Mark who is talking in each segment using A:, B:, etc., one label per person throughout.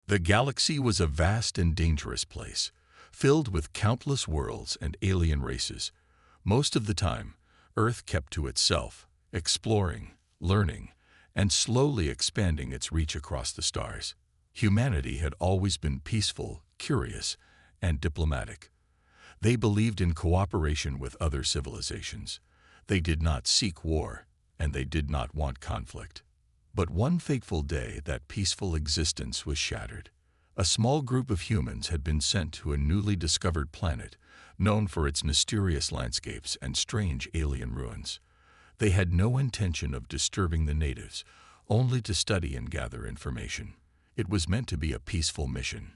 A: The galaxy was a vast and dangerous place, filled with countless worlds and alien races. Most of the time, Earth kept to itself, exploring, learning, and slowly expanding its reach across the stars. Humanity had always been peaceful, curious, and diplomatic. They believed in cooperation with other civilizations. They did not seek war, and they did not want conflict. But one fateful day, that peaceful existence was shattered. A small group of humans had been sent to a newly discovered planet, known for its mysterious landscapes and strange alien ruins. They had no intention of disturbing the natives, only to study and gather information. It was meant to be a peaceful mission,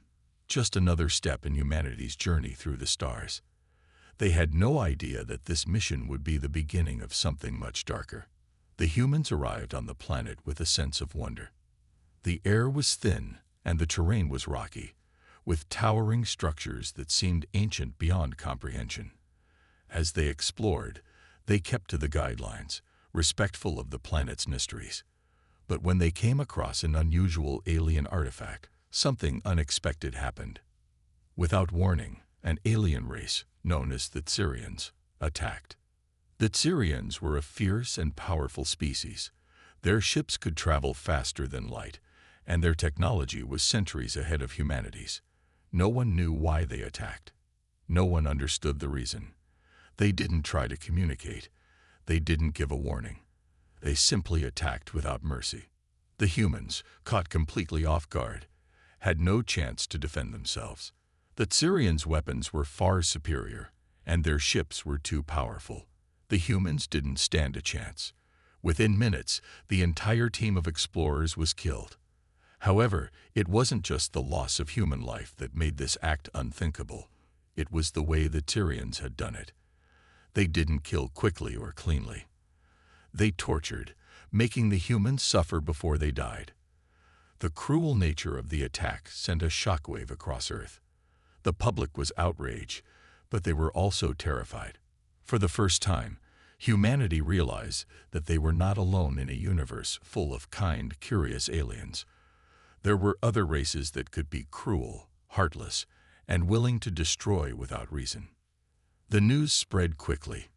A: just another step in humanity's journey through the stars. They had no idea that this mission would be the beginning of something much darker. The humans arrived on the planet with a sense of wonder. The air was thin and the terrain was rocky, with towering structures that seemed ancient beyond comprehension. As they explored, they kept to the guidelines, respectful of the planet's mysteries. But when they came across an unusual alien artifact, something unexpected happened. Without warning, an alien race, known as the Tsirians, attacked. The Tsirians were a fierce and powerful species. Their ships could travel faster than light, and their technology was centuries ahead of humanity's. No one knew why they attacked. No one understood the reason. They didn't try to communicate. They didn't give a warning. They simply attacked without mercy. The humans, caught completely off guard, had no chance to defend themselves. The Tsirians' weapons were far superior, and their ships were too powerful. The humans didn't stand a chance. Within minutes, the entire team of explorers was killed. However, it wasn't just the loss of human life that made this act unthinkable. It was the way the Tsirians had done it. They didn't kill quickly or cleanly. They tortured, making the humans suffer before they died. The cruel nature of the attack sent a shockwave across Earth. The public was outraged, but they were also terrified. For the first time, humanity realized that they were not alone in a universe full of kind, curious aliens. There were other races that could be cruel, heartless, and willing to destroy without reason. The news spread quickly.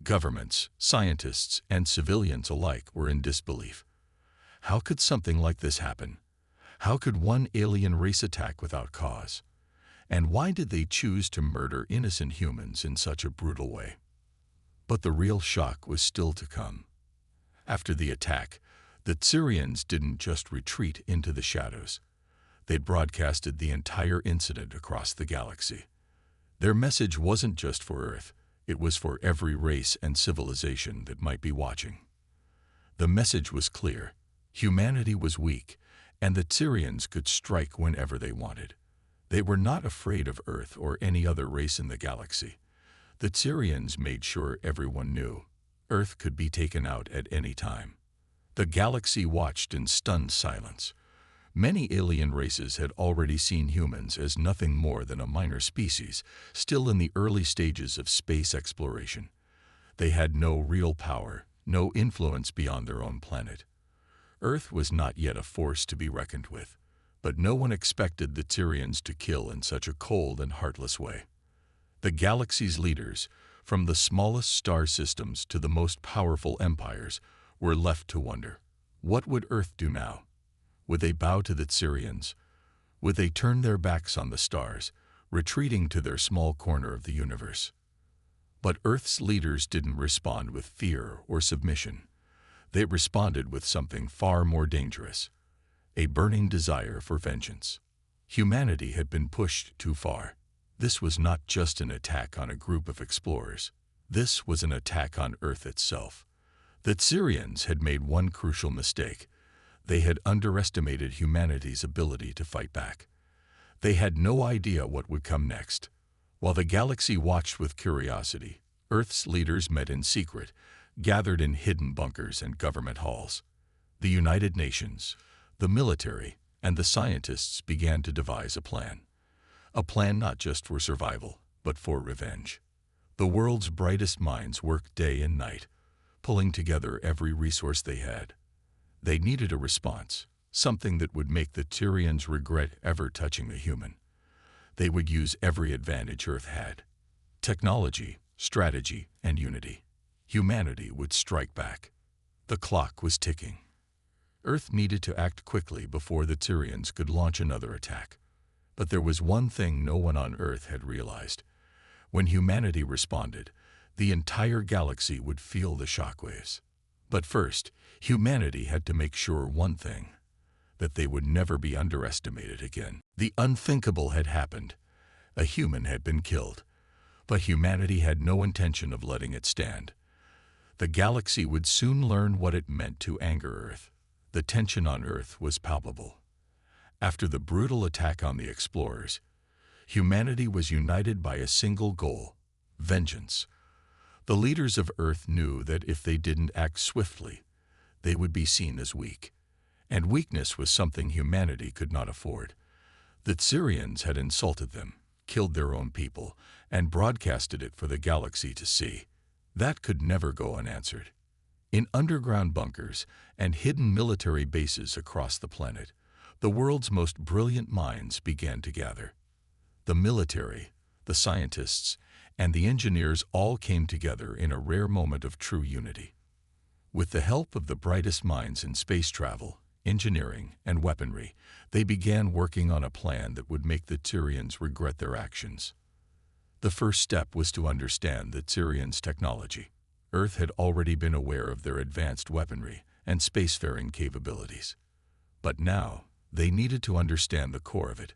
A: Governments, scientists, and civilians alike were in disbelief. How could something like this happen? How could one alien race attack without cause? And why did they choose to murder innocent humans in such a brutal way? But the real shock was still to come. After the attack, the Tsirians didn't just retreat into the shadows. They'd broadcasted the entire incident across the galaxy. Their message wasn't just for Earth, it was for every race and civilization that might be watching. The message was clear. Humanity was weak, and the Tsirians could strike whenever they wanted. They were not afraid of Earth or any other race in the galaxy. The Tsirians made sure everyone knew Earth could be taken out at any time. The galaxy watched in stunned silence. Many alien races had already seen humans as nothing more than a minor species, still in the early stages of space exploration. They had no real power, no influence beyond their own planet. Earth was not yet a force to be reckoned with, but no one expected the Tsirians to kill in such a cold and heartless way. The galaxy's leaders, from the smallest star systems to the most powerful empires, were left to wonder. What would Earth do now? Would they bow to the Tsirians? Would they turn their backs on the stars, retreating to their small corner of the universe? But Earth's leaders didn't respond with fear or submission. They responded with something far more dangerous, a burning desire for vengeance. Humanity had been pushed too far. This was not just an attack on a group of explorers. This was an attack on Earth itself. The Tsirians had made one crucial mistake. They had underestimated humanity's ability to fight back. They had no idea what would come next. While the galaxy watched with curiosity, Earth's leaders met in secret, gathered in hidden bunkers and government halls. The United Nations, the military, and the scientists began to devise a plan. A plan not just for survival, but for revenge. The world's brightest minds worked day and night, pulling together every resource they had. They needed a response, something that would make the Tyrians regret ever touching the human. They would use every advantage Earth had: technology, strategy, and unity. Humanity would strike back. The clock was ticking. Earth needed to act quickly before the Tyrians could launch another attack. But there was one thing no one on Earth had realized. When humanity responded, the entire galaxy would feel the shockwaves. But first, humanity had to make sure one thing: that they would never be underestimated again. The unthinkable had happened. A human had been killed. But humanity had no intention of letting it stand. The galaxy would soon learn what it meant to anger Earth. The tension on Earth was palpable. After the brutal attack on the explorers, humanity was united by a single goal: vengeance. The leaders of Earth knew that if they didn't act swiftly, they would be seen as weak. And weakness was something humanity could not afford. The Tyrians had insulted them, killed their own people, and broadcasted it for the galaxy to see. That could never go unanswered. In underground bunkers and hidden military bases across the planet, the world's most brilliant minds began to gather. The military, the scientists, and the engineers all came together in a rare moment of true unity. With the help of the brightest minds in space travel, engineering, and weaponry, they began working on a plan that would make the Tyrians regret their actions. The first step was to understand the Tyrians' technology. Earth had already been aware of their advanced weaponry and spacefaring capabilities. But now, they needed to understand the core of it: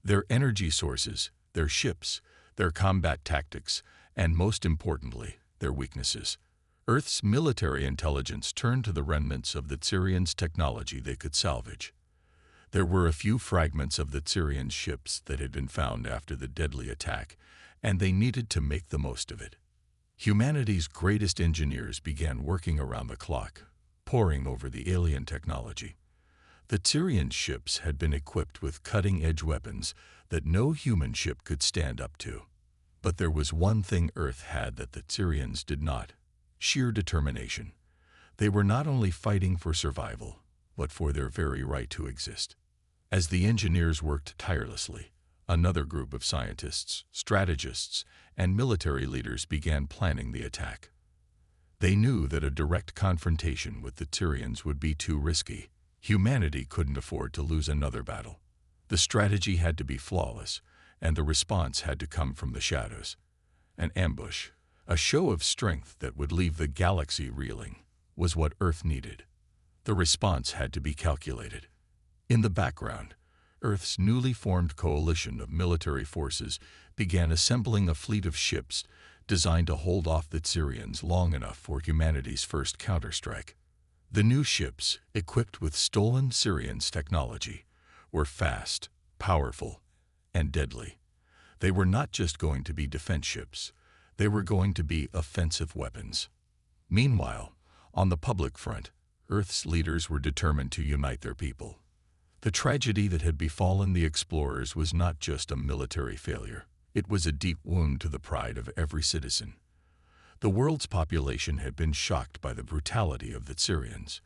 A: their energy sources, their ships, their combat tactics, and most importantly, their weaknesses. Earth's military intelligence turned to the remnants of the Tyrians' technology they could salvage. There were a few fragments of the Tyrians' ships that had been found after the deadly attack, and they needed to make the most of it. Humanity's greatest engineers began working around the clock, poring over the alien technology. The Tyrian ships had been equipped with cutting-edge weapons that no human ship could stand up to. But there was one thing Earth had that the Tyrians did not: sheer determination. They were not only fighting for survival, but for their very right to exist. As the engineers worked tirelessly, another group of scientists, strategists, and military leaders began planning the attack. They knew that a direct confrontation with the Tyrians would be too risky. Humanity couldn't afford to lose another battle. The strategy had to be flawless, and the response had to come from the shadows. An ambush, a show of strength that would leave the galaxy reeling, was what Earth needed. The response had to be calculated. In the background, Earth's newly formed coalition of military forces began assembling a fleet of ships designed to hold off the Tyrians long enough for humanity's first counterstrike. The new ships, equipped with stolen Tyrians' technology, were fast, powerful, and deadly. They were not just going to be defense ships. They were going to be offensive weapons. Meanwhile, on the public front, Earth's leaders were determined to unite their people. The tragedy that had befallen the explorers was not just a military failure. It was a deep wound to the pride of every citizen. The world's population had been shocked by the brutality of the Tyrians,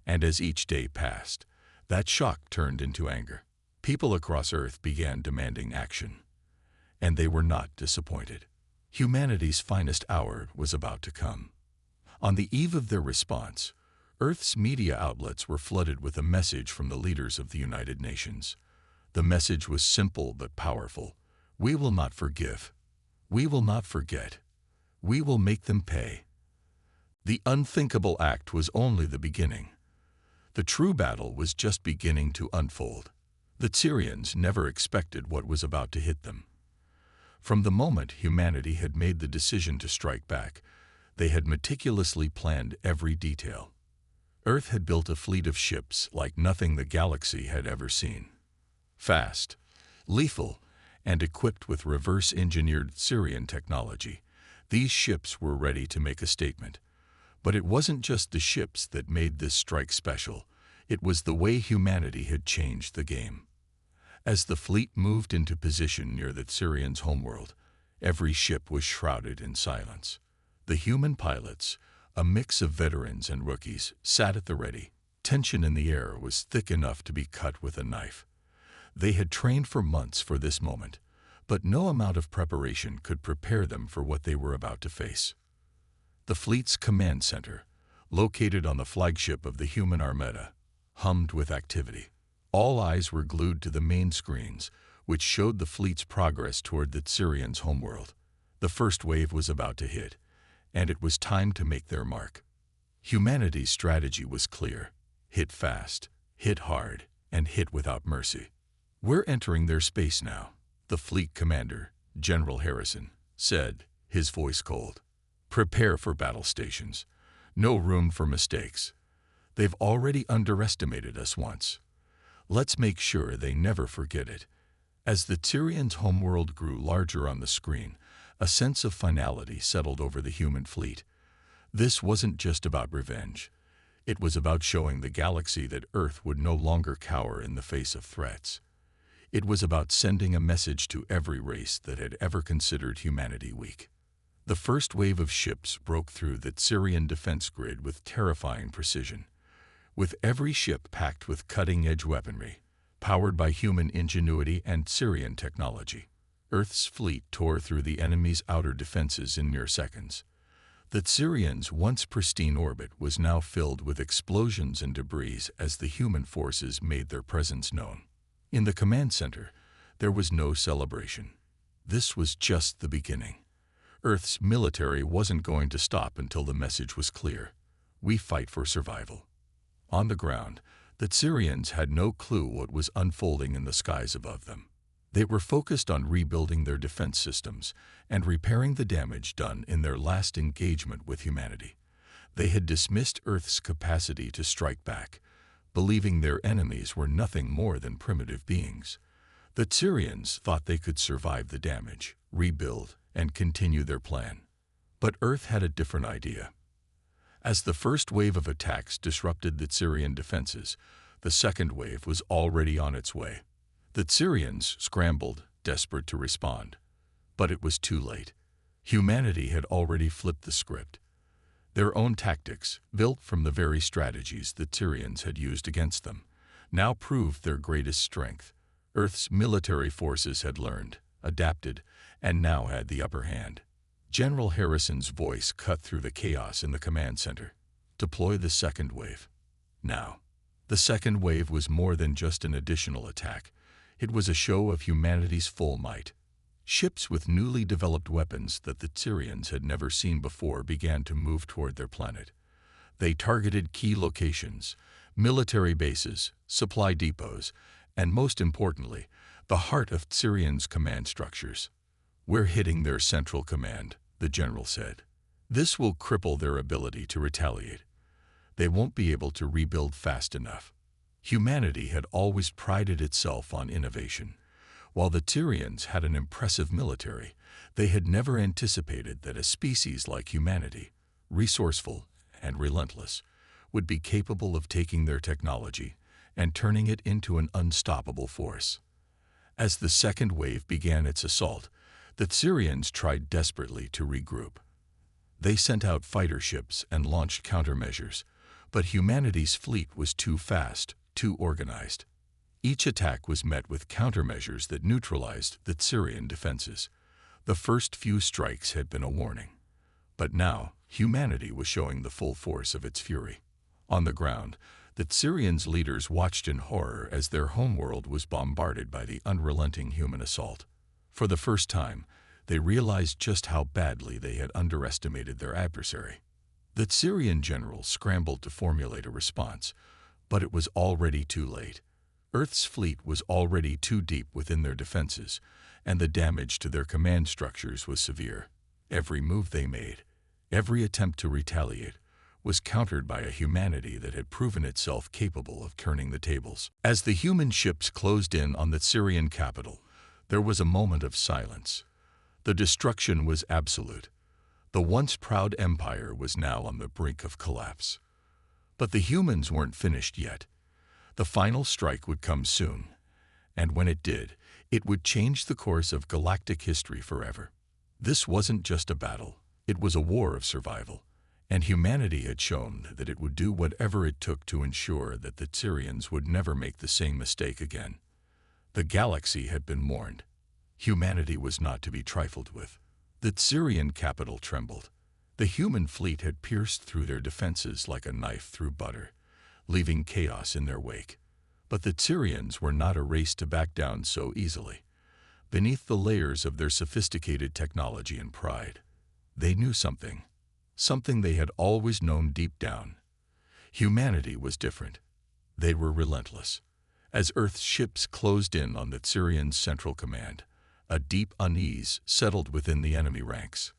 A: and as each day passed, that shock turned into anger. People across Earth began demanding action, and they were not disappointed. Humanity's finest hour was about to come. On the eve of their response, Earth's media outlets were flooded with a message from the leaders of the United Nations. The message was simple but powerful: we will not forgive. We will not forget. We will make them pay. The unthinkable act was only the beginning. The true battle was just beginning to unfold. The Tyrians never expected what was about to hit them. From the moment humanity had made the decision to strike back, they had meticulously planned every detail. Earth had built a fleet of ships like nothing the galaxy had ever seen. Fast, lethal, and equipped with reverse-engineered Tyrian technology, these ships were ready to make a statement. But it wasn't just the ships that made this strike special. It was the way humanity had changed the game. As the fleet moved into position near the Tyrians' homeworld, every ship was shrouded in silence. The human pilots, a mix of veterans and rookies, sat at the ready, Tension in the air was thick enough to be cut with a knife. They had trained for months for this moment, but no amount of preparation could prepare them for what they were about to face. The fleet's command center, located on the flagship of the human armada, hummed with activity. All eyes were glued to the main screens, which showed the fleet's progress toward the Tsirians' homeworld. The first wave was about to hit, and it was time to make their mark. Humanity's strategy was clear: hit fast, hit hard, and hit without mercy. "We're entering their space now," the fleet commander, General Harrison, said, his voice cold. "Prepare for battle stations. No room for mistakes. They've already underestimated us once. Let's make sure they never forget it." As the Tyrians' homeworld grew larger on the screen, a sense of finality settled over the human fleet. This wasn't just about revenge. It was about showing the galaxy that Earth would no longer cower in the face of threats. It was about sending a message to every race that had ever considered humanity weak. The first wave of ships broke through the Tyrian defense grid with terrifying precision. With every ship packed with cutting-edge weaponry, powered by human ingenuity and Tyrian technology, Earth's fleet tore through the enemy's outer defenses in mere seconds. The Tyrians' once pristine orbit was now filled with explosions and debris as the human forces made their presence known. In the command center, there was no celebration. This was just the beginning. Earth's military wasn't going to stop until the message was clear: we fight for survival. On the ground, the Tyrians had no clue what was unfolding in the skies above them. They were focused on rebuilding their defense systems and repairing the damage done in their last engagement with humanity. They had dismissed Earth's capacity to strike back, believing their enemies were nothing more than primitive beings. The Tyrians thought they could survive the damage, rebuild, and continue their plan. But Earth had a different idea. As the first wave of attacks disrupted the Tyrian defenses, the second wave was already on its way. The Tyrians scrambled, desperate to respond. But it was too late. Humanity had already flipped the script. Their own tactics, built from the very strategies the Tyrians had used against them, now proved their greatest strength. Earth's military forces had learned, adapted, and now had the upper hand. General Harrison's voice cut through the chaos in the command center. "Deploy the second wave. Now." The second wave was more than just an additional attack. It was a show of humanity's full might. Ships with newly developed weapons that the Tyrians had never seen before began to move toward their planet. They targeted key locations, military bases, supply depots, and most importantly, the heart of Tyrians' command structures. "We're hitting their central command," the general said. "This will cripple their ability to retaliate. They won't be able to rebuild fast enough." Humanity had always prided itself on innovation. While the Tyrians had an impressive military, they had never anticipated that a species like humanity, resourceful and relentless, would be capable of taking their technology and turning it into an unstoppable force. As the second wave began its assault, the Tyrians tried desperately to regroup. They sent out fighter ships and launched countermeasures, but humanity's fleet was too fast, too organized. Each attack was met with countermeasures that neutralized the Tyrian defenses. The first few strikes had been a warning. But now, humanity was showing the full force of its fury. On the ground, the Tyrians' leaders watched in horror as their homeworld was bombarded by the unrelenting human assault. For the first time, they realized just how badly they had underestimated their adversary. The Tyrian general scrambled to formulate a response, but it was already too late. Earth's fleet was already too deep within their defenses, and the damage to their command structures was severe. Every move they made, every attempt to retaliate, was countered by a humanity that had proven itself capable of turning the tables. As the human ships closed in on the Tyrian capital, there was a moment of silence. The destruction was absolute. The once proud empire was now on the brink of collapse. But the humans weren't finished yet. The final strike would come soon, and when it did, it would change the course of galactic history forever. This wasn't just a battle, it was a war of survival, and humanity had shown that it would do whatever it took to ensure that the Tyrians would never make the same mistake again. The galaxy had been warned. Humanity was not to be trifled with. The Tyrian capital trembled. The human fleet had pierced through their defenses like a knife through butter, leaving chaos in their wake. But the Tyrians were not a race to back down so easily. Beneath the layers of their sophisticated technology and pride, they knew something they had always known deep down. Humanity was different. They were relentless. As Earth's ships closed in on the Tyrians' central command, a deep unease settled within the enemy ranks.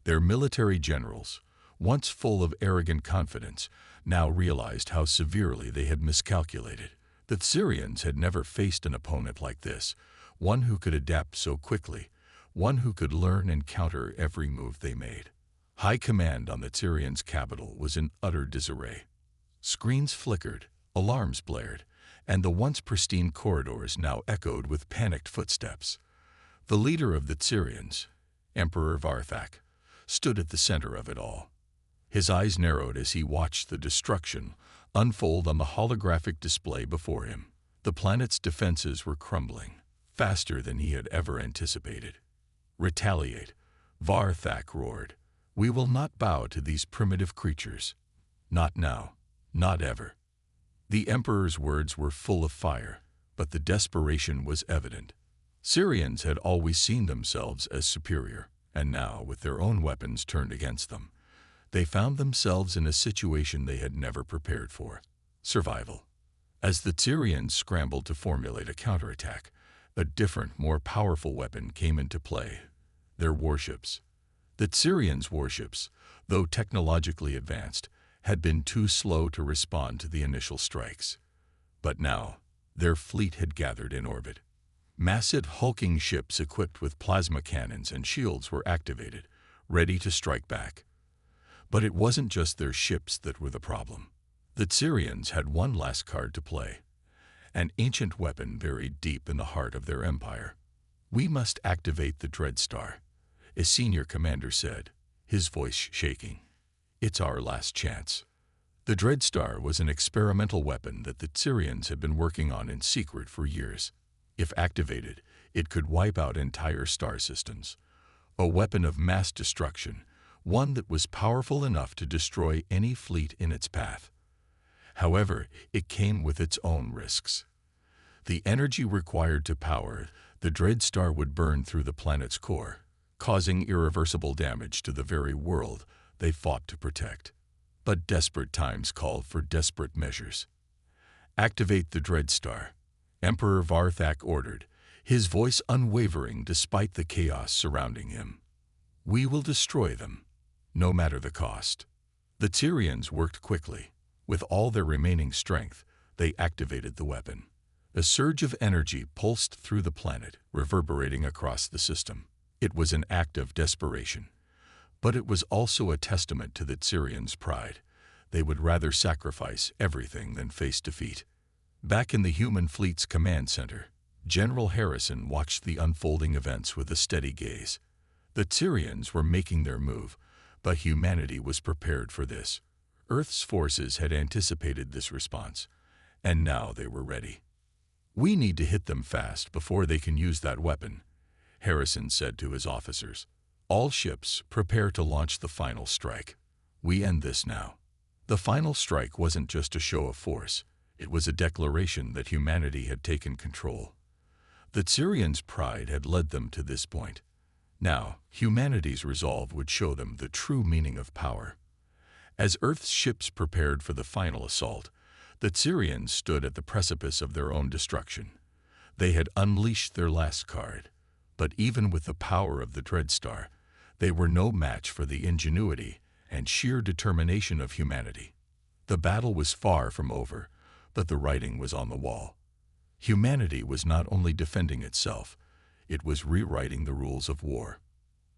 A: Their military generals, once full of arrogant confidence, now realized how severely they had miscalculated. The Tyrians had never faced an opponent like this, one who could adapt so quickly, one who could learn and counter every move they made. High command on the Tyrians' capital was in utter disarray. Screens flickered, alarms blared, and the once pristine corridors now echoed with panicked footsteps. The leader of the Tyrians, Emperor Varthak, stood at the center of it all. His eyes narrowed as he watched the destruction unfold on the holographic display before him. The planet's defenses were crumbling, faster than he had ever anticipated. "Retaliate," Varthak roared. "We will not bow to these primitive creatures. Not now, not ever." The Emperor's words were full of fire, but the desperation was evident. Tyrians had always seen themselves as superior, and now, with their own weapons turned against them, they found themselves in a situation they had never prepared for: survival. As the Tyrians scrambled to formulate a counterattack, a different, more powerful weapon came into play: their warships. The Tyrians' warships, though technologically advanced, had been too slow to respond to the initial strikes. But now, their fleet had gathered in orbit. Massive hulking ships equipped with plasma cannons and shields were activated, ready to strike back. But it wasn't just their ships that were the problem. The Tyrians had one last card to play, an ancient weapon buried deep in the heart of their empire. "We must activate the Dreadstar," a senior commander said, his voice shaking. "It's our last chance." The Dreadstar was an experimental weapon that the Tyrians had been working on in secret for years. If activated, it could wipe out entire star systems. A weapon of mass destruction, one that was powerful enough to destroy any fleet in its path. However, it came with its own risks. The energy required to power the Dreadstar would burn through the planet's core, causing irreversible damage to the very world they fought to protect. But desperate times called for desperate measures. "Activate the Dreadstar," Emperor Varthak ordered, his voice unwavering despite the chaos surrounding him. "We will destroy them, no matter the cost." The Tyrians worked quickly. With all their remaining strength, they activated the weapon. A surge of energy pulsed through the planet, reverberating across the system. It was an act of desperation, but it was also a testament to the Tyrians' pride. They would rather sacrifice everything than face defeat. Back in the human fleet's command center, General Harrison watched the unfolding events with a steady gaze. The Tyrians were making their move, but humanity was prepared for this. Earth's forces had anticipated this response, and now they were ready. "We need to hit them fast before they can use that weapon," Harrison said to his officers. "All ships, prepare to launch the final strike. We end this now." The final strike wasn't just a show of force. It was a declaration that humanity had taken control. The Tyrians' pride had led them to this point. Now, humanity's resolve would show them the true meaning of power. As Earth's ships prepared for the final assault, the Tyrians stood at the precipice of their own destruction. They had unleashed their last card, but even with the power of the Dreadstar, they were no match for the ingenuity and sheer determination of humanity. The battle was far from over, but the writing was on the wall. Humanity was not only defending itself, it was rewriting the rules of war.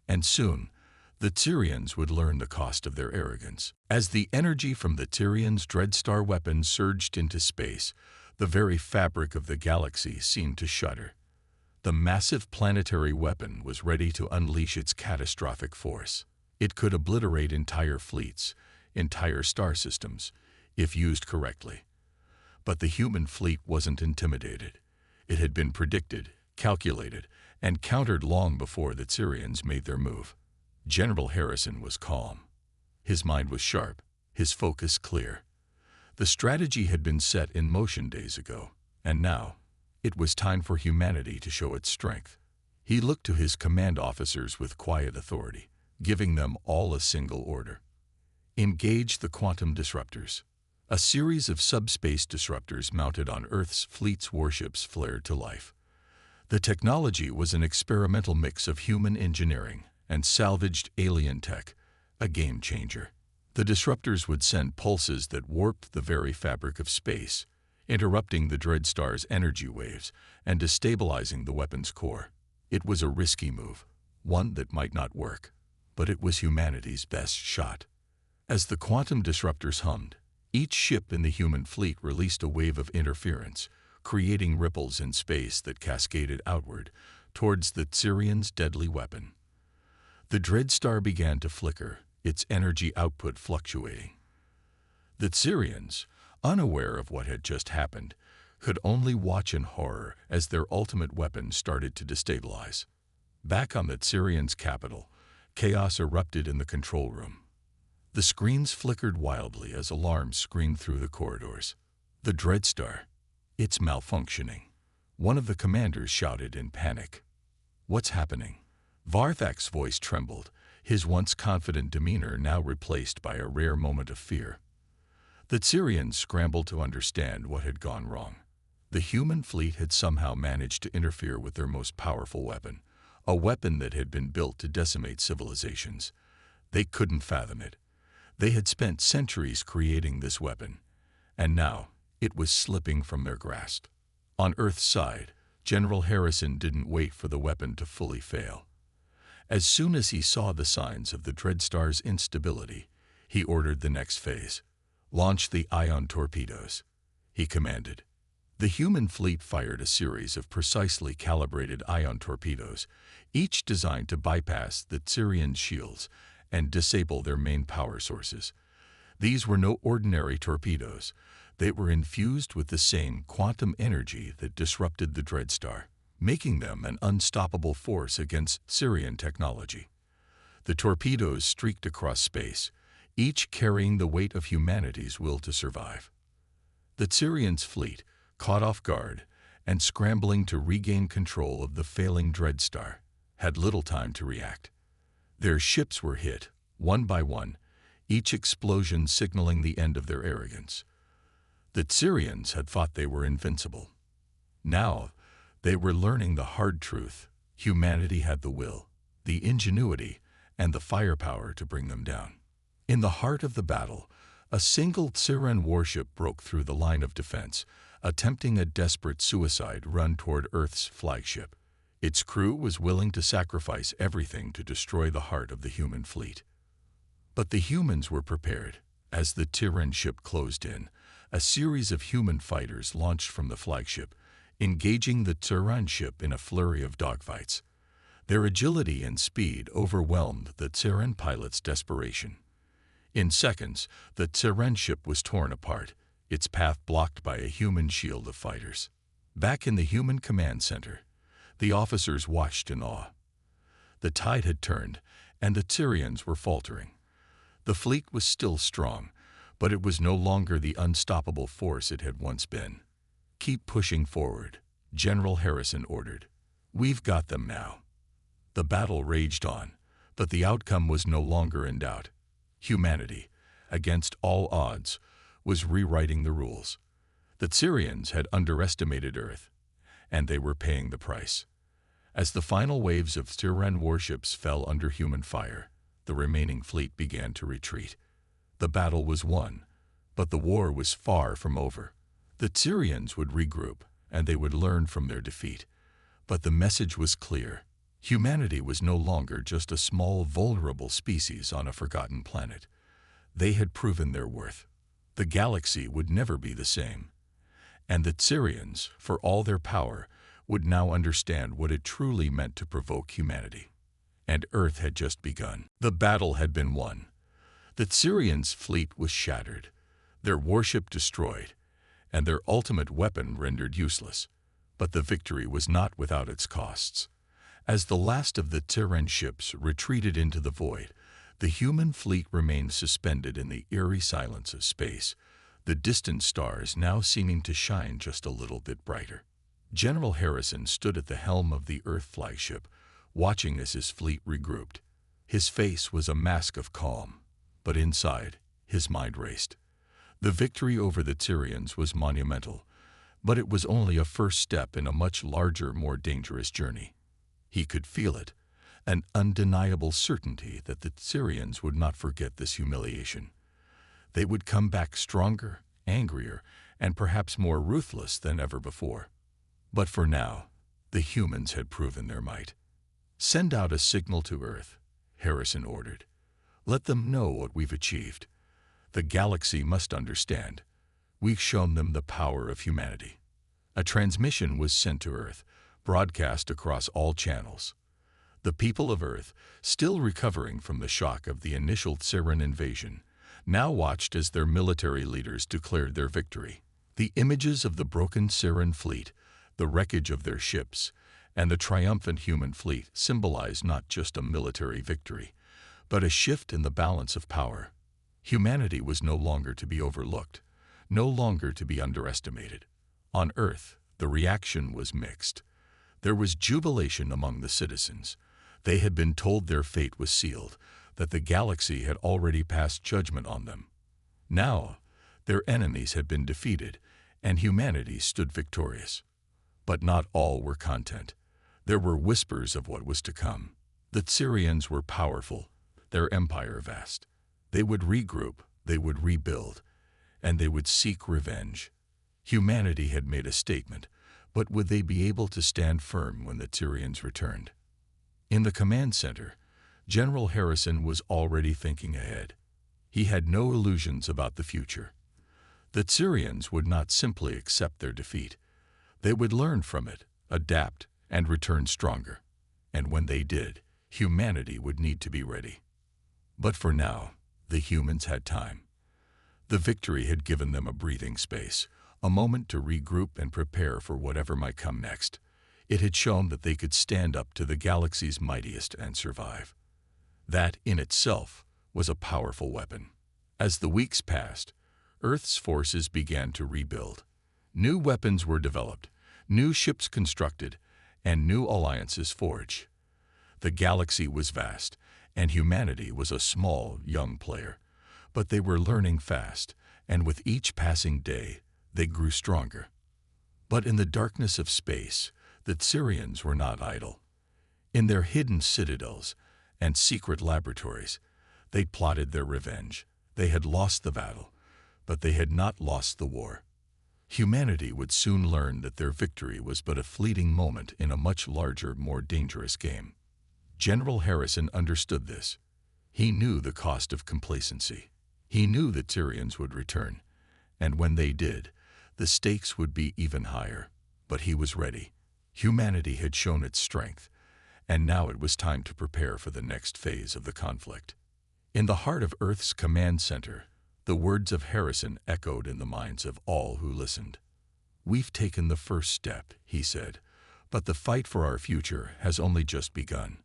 A: And soon, the Tyrians would learn the cost of their arrogance. As the energy from the Tyrians' Dreadstar weapon surged into space, the very fabric of the galaxy seemed to shudder. The massive planetary weapon was ready to unleash its catastrophic force. It could obliterate entire fleets, entire star systems, if used correctly. But the human fleet wasn't intimidated. It had been predicted, calculated, and countered long before the Syrians made their move. General Harrison was calm. His mind was sharp, his focus clear. The strategy had been set in motion days ago, and now it was time for humanity to show its strength. He looked to his command officers with quiet authority, giving them all a single order. Engage the quantum disruptors. A series of subspace disruptors mounted on Earth's fleet's warships flared to life. The technology was an experimental mix of human engineering and salvaged alien tech, a game changer. The disruptors would send pulses that warped the very fabric of space, interrupting the Dreadstar's energy waves and destabilizing the weapon's core. It was a risky move, one that might not work, but it was humanity's best shot. As the quantum disruptors hummed, each ship in the human fleet released a wave of interference, creating ripples in space that cascaded outward towards the Syrians' deadly weapon. The Dreadstar began to flicker, its energy output fluctuating. The Syrians, unaware of what had just happened, could only watch in horror as their ultimate weapon started to destabilize. Back on the Syrians' capital, chaos erupted in the control room. The screens flickered wildly as alarms screamed through the corridors. The Dreadstar, it's malfunctioning. One of the commanders shouted in panic. What's happening? Varthak's voice trembled, his once confident demeanor now replaced by a rare moment of fear. The Syrians scrambled to understand what had gone wrong. The human fleet had somehow managed to interfere with their most powerful weapon, a weapon that had been built to decimate civilizations. They couldn't fathom it. They had spent centuries creating this weapon, and now it was slipping from their grasp. On Earth's side, General Harrison didn't wait for the weapon to fully fail. As soon as he saw the signs of the Dreadstar's instability, he ordered the next phase. Launch the ion torpedoes, he commanded. The human fleet fired a series of precisely calibrated ion torpedoes, each designed to bypass the Syrian shields and disable their main power sources. These were no ordinary torpedoes. They were infused with the same quantum energy that disrupted the Dreadstar, making them an unstoppable force against Syrian technology. The torpedoes streaked across space, each carrying the weight of humanity's will to survive. The Syrians' fleet, caught off guard and scrambling to regain control of the failing Dreadstar, had little time to react. Their ships were hit, one by one, each explosion signaling the end of their arrogance. The Syrians had thought they were invincible. Now, they were learning the hard truth. Humanity had the will, the ingenuity, and the firepower to bring them down. In the heart of the battle, a single Syrian warship broke through the line of defense, attempting a desperate suicide run toward Earth's flagship. Its crew was willing to sacrifice everything to destroy the heart of the human fleet. But the humans were prepared. As the Tyran ship closed in, a series of human fighters launched from the flagship, engaging the Tyran ship in a flurry of dogfights. Their agility and speed overwhelmed the Tyran pilot's desperation. In seconds, the Tyran ship was torn apart, its path blocked by a human shield of fighters. Back in the human command center, the officers watched in awe. The tide had turned, and the Tyrians were faltering. The fleet was still strong, but it was no longer the unstoppable force it had once been. Keep pushing forward, General Harrison ordered. We've got them now. The battle raged on, but the outcome was no longer in doubt. Humanity, against all odds, was rewriting the rules. The Syrians had underestimated Earth, and they were paying the price. As the final waves of Syrian warships fell under human fire, the remaining fleet began to retreat. The battle was won, but the war was far from over. The Syrians would regroup, and they would learn from their defeat. But the message was clear. Humanity was no longer just a small, vulnerable species on a forgotten planet. They had proven their worth. The galaxy would never be the same. And the Syrians, for all their power, would now understand what it truly meant to provoke humanity. And Earth had just begun. The battle had been won. The Syrians' fleet was shattered, their warship destroyed, and their ultimate weapon rendered useless. But the victory was not without its costs. As the last of the Tyrian ships retreated into the void, the human fleet remained suspended in the eerie silence of space, the distant stars now seeming to shine just a little bit brighter. General Harrison stood at the helm of the Earth flagship, watching as his fleet regrouped. His face was a mask of calm, but inside, his mind raced. The victory over the Tyrians was monumental, but it was only a first step in a much larger, more dangerous journey. He could feel it, an undeniable certainty that the Syrians would not forget this humiliation. They would come back stronger, angrier, and perhaps more ruthless than ever before. But for now, the humans had proven their might. "Send out a signal to Earth," Harrison ordered. "Let them know what we've achieved. The galaxy must understand. We've shown them the power of humanity." A transmission was sent to Earth, broadcast across all channels. The people of Earth, still recovering from the shock of the initial Tyrian invasion, now watched as their military leaders declared their victory. The images of the broken Tyrian fleet, the wreckage of their ships, and the triumphant human fleet symbolized not just a military victory, but a shift in the balance of power. Humanity was no longer to be overlooked, no longer to be underestimated. On Earth, the reaction was mixed. There was jubilation among the citizens. They had been told their fate was sealed, that the galaxy had already passed judgment on them. Now, their enemies had been defeated, and humanity stood victorious. But not all were content. There were whispers of what was to come. The Tyrians were powerful, their empire vast. They would regroup, they would rebuild, and they would seek revenge. Humanity had made a statement, but would they be able to stand firm when the Tyrians returned? In the command center, General Harrison was already thinking ahead. He had no illusions about the future. The Tyrians would not simply accept their defeat. They would learn from it, adapt, and return stronger. And when they did, humanity would need to be ready. But for now, the humans had time. The victory had given them a breathing space, a moment to regroup and prepare for whatever might come next. It had shown that they could stand up to the galaxy's mightiest and survive. That, in itself, was a powerful weapon. As the weeks passed, Earth's forces began to rebuild. New weapons were developed, new ships constructed, and new alliances forged. The galaxy was vast, and humanity was a small, young player. But they were learning fast, and with each passing day, they grew stronger. But in the darkness of space, the Tyrians were not idle. In their hidden citadels and secret laboratories, they plotted their revenge. They had lost the battle, but they had not lost the war. Humanity would soon learn that their victory was but a fleeting moment in a much larger, more dangerous game. General Harrison understood this. He knew the cost of complacency. He knew the Tyrians would return, and when they did, the stakes would be even higher. But he was ready. Humanity had shown its strength, and now it was time to prepare for the next phase of the conflict. In the heart of Earth's command center, the words of Harrison echoed in the minds of all who listened. "We've taken the first step," he said, "but the fight for our future has only just begun."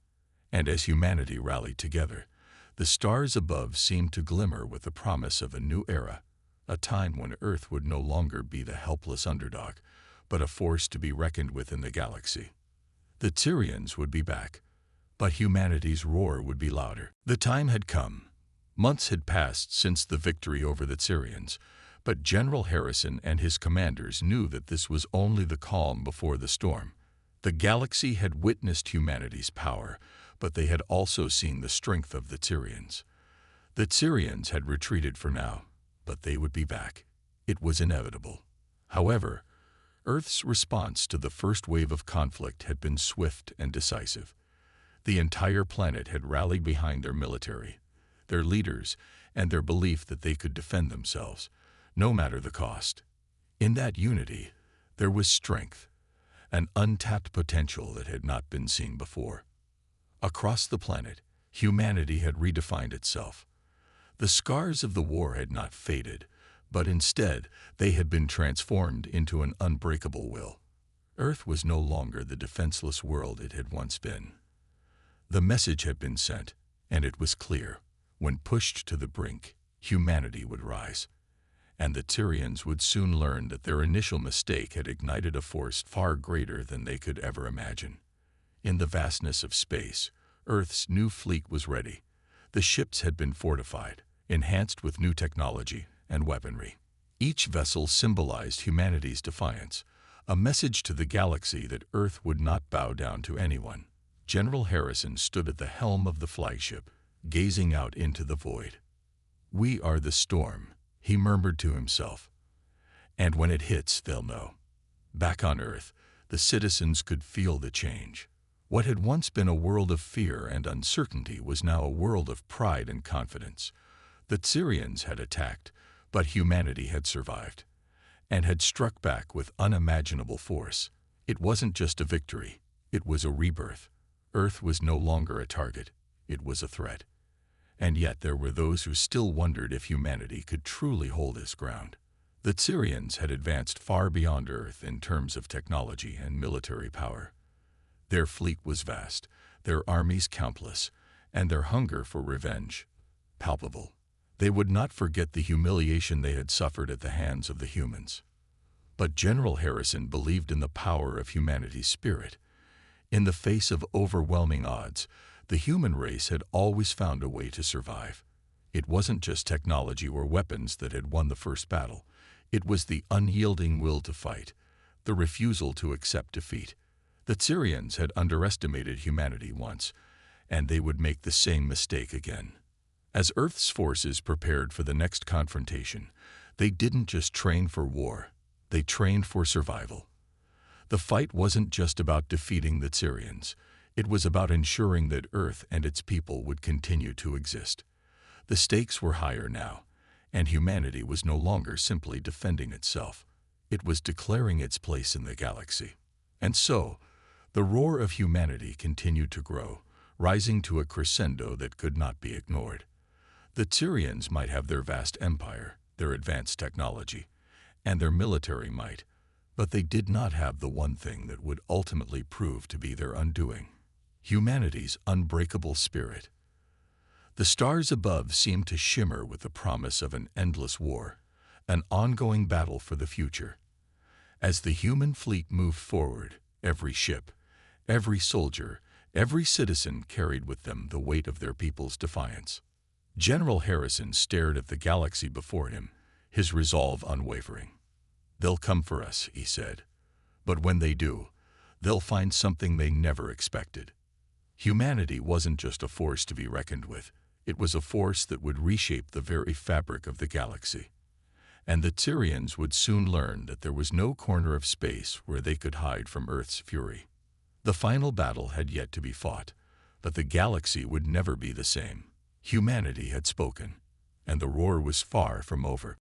A: And as humanity rallied together, the stars above seemed to glimmer with the promise of a new era, a time when Earth would no longer be the helpless underdog, but a force to be reckoned with in the galaxy. The Tyrians would be back, but humanity's roar would be louder. The time had come. Months had passed since the victory over the Tyrians, but General Harrison and his commanders knew that this was only the calm before the storm. The galaxy had witnessed humanity's power, but they had also seen the strength of the Tyrians. The Tyrians had retreated for now, but they would be back. It was inevitable. However, Earth's response to the first wave of conflict had been swift and decisive. The entire planet had rallied behind their military, their leaders, and their belief that they could defend themselves, no matter the cost. In that unity, there was strength, an untapped potential that had not been seen before. Across the planet, humanity had redefined itself. The scars of the war had not faded, but instead they had been transformed into an unbreakable will. Earth was no longer the defenseless world it had once been. The message had been sent, and it was clear. When pushed to the brink, humanity would rise. And the Tyrians would soon learn that their initial mistake had ignited a force far greater than they could ever imagine. In the vastness of space, Earth's new fleet was ready. The ships had been fortified, enhanced with new technology and weaponry. Each vessel symbolized humanity's defiance, a message to the galaxy that Earth would not bow down to anyone. General Harrison stood at the helm of the flagship, gazing out into the void. "We are the storm," he murmured to himself. "And when it hits, they'll know." Back on Earth, the citizens could feel the change. What had once been a world of fear and uncertainty was now a world of pride and confidence. The Tyrians had attacked, but humanity had survived, and had struck back with unimaginable force. It wasn't just a victory, it was a rebirth. Earth was no longer a target, it was a threat. And yet there were those who still wondered if humanity could truly hold its ground. The Tyrians had advanced far beyond Earth in terms of technology and military power. Their fleet was vast, their armies countless, and their hunger for revenge palpable. They would not forget the humiliation they had suffered at the hands of the humans. But General Harrison believed in the power of humanity's spirit. In the face of overwhelming odds, the human race had always found a way to survive. It wasn't just technology or weapons that had won the first battle. It was the unyielding will to fight, the refusal to accept defeat. The Tyrians had underestimated humanity once, and they would make the same mistake again. As Earth's forces prepared for the next confrontation, they didn't just train for war, they trained for survival. The fight wasn't just about defeating the Tyrians, it was about ensuring that Earth and its people would continue to exist. The stakes were higher now, and humanity was no longer simply defending itself. It was declaring its place in the galaxy. And so, the roar of humanity continued to grow, rising to a crescendo that could not be ignored. The Tyrians might have their vast empire, their advanced technology, and their military might, but they did not have the one thing that would ultimately prove to be their undoing: humanity's unbreakable spirit. The stars above seemed to shimmer with the promise of an endless war, an ongoing battle for the future. As the human fleet moved forward, every ship, every soldier, every citizen carried with them the weight of their people's defiance. General Harrison stared at the galaxy before him, his resolve unwavering. "They'll come for us," he said. "But when they do, they'll find something they never expected." Humanity wasn't just a force to be reckoned with. It was a force that would reshape the very fabric of the galaxy. And the Tyrians would soon learn that there was no corner of space where they could hide from Earth's fury. The final battle had yet to be fought, but the galaxy would never be the same. Humanity had spoken, and the roar was far from over.